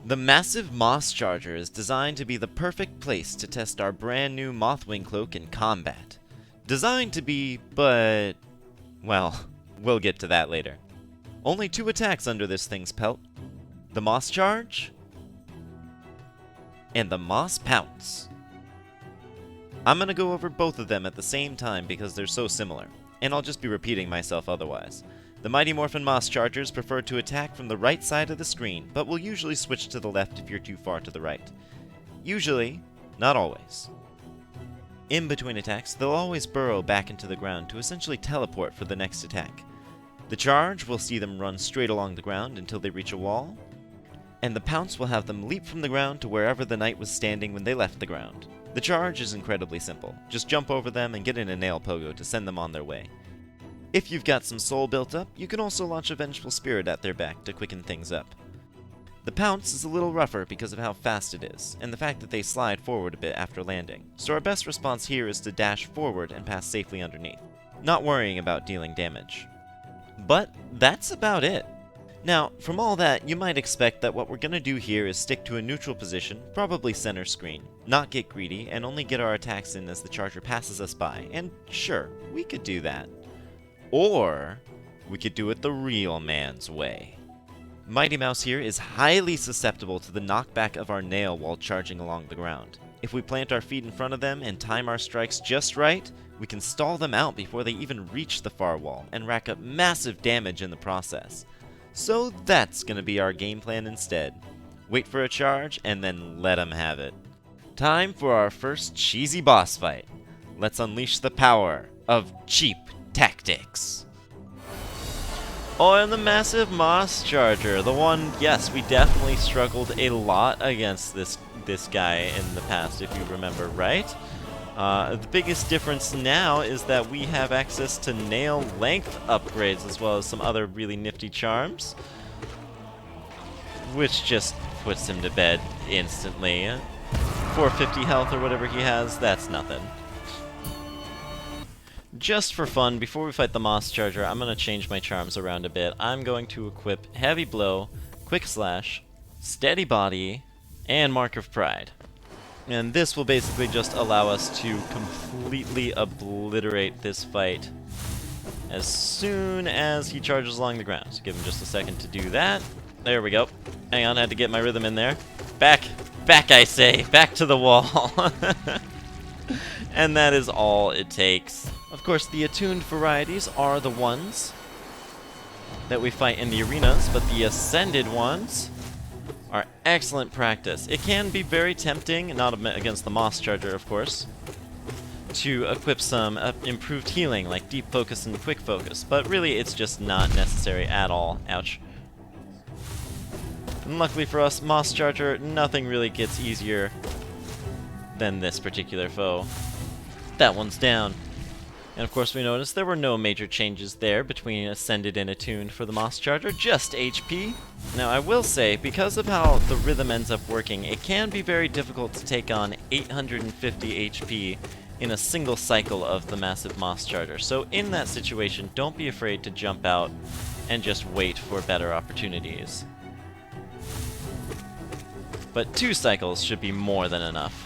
The massive Moss Charger is designed to be the perfect place to test our brand new Mothwing Cloak in combat. Designed to be, but... well, we'll get to that later. Only 2 attacks under this thing's pelt. The Moss Charge, and the Moss Pounce. I'm gonna go over both of them at the same time because they're so similar, and I'll just be repeating myself otherwise. The Mighty Morphin Moss Chargers prefer to attack from the right side of the screen, but will usually switch to the left if you're too far to the right. Usually, not always. In between attacks, they'll always burrow back into the ground to essentially teleport for the next attack. The Charge will see them run straight along the ground until they reach a wall, and the Pounce will have them leap from the ground to wherever the knight was standing when they left the ground. The Charge is incredibly simple. Just jump over them and get in a nail pogo to send them on their way. If you've got some soul built up, you can also launch a Vengeful Spirit at their back to quicken things up. The Pounce is a little rougher because of how fast it is, and the fact that they slide forward a bit after landing, so our best response here is to dash forward and pass safely underneath, not worrying about dealing damage. But that's about it. Now, from all that, you might expect that what we're gonna do here is stick to a neutral position, probably center screen, not get greedy, and only get our attacks in as the Charger passes us by, and sure, we could do that. Or, we could do it the real man's way. Mighty Mouse here is highly susceptible to the knockback of our nail while charging along the ground. If we plant our feet in front of them and time our strikes just right, we can stall them out before they even reach the far wall, and rack up massive damage in the process. So that's gonna be our game plan instead. Wait for a charge, and then let them have it. Time for our first cheesy boss fight. Let's unleash the power of cheap tactics. Oh, and the massive Moss Charger. The one, yes, we definitely struggled a lot against this guy in the past, if you remember right. The biggest difference now is that we have access to nail length upgrades as well as some other really nifty charms, which just puts him to bed instantly. 450 health or whatever he has, that's nothing. Just for fun, before we fight the Moss Charger, I'm going to change my charms around a bit. I'm going to equip Heavy Blow, Quick Slash, Steady Body, and Mark of Pride. And this will basically just allow us to completely obliterate this fight as soon as he charges along the ground. So give him just a second to do that. There we go. Hang on, I had to get my rhythm in there. Back, I say, back to the wall. And that is all it takes. Of course, the attuned varieties are the ones that we fight in the arenas, but the ascended ones are excellent practice. It can be very tempting, not against the Moss Charger, of course, to equip some improved healing, like Deep Focus and Quick Focus, but really it's just not necessary at all. Ouch. And luckily for us, Moss Charger, nothing really gets easier than this particular foe. That one's down. And of course we noticed there were no major changes there between Ascended and Attuned for the Moss Charger, just HP. Now I will say, because of how the rhythm ends up working, it can be very difficult to take on 850 HP in a single cycle of the massive Moss Charger. So in that situation, don't be afraid to jump out and just wait for better opportunities. But 2 cycles should be more than enough.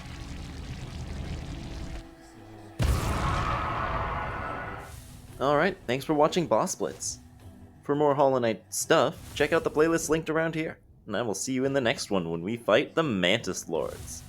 Alright, thanks for watching Boss Blitz. For more Hollow Knight stuff, check out the playlist linked around here. And I will see you in the next one when we fight the Mantis Lords.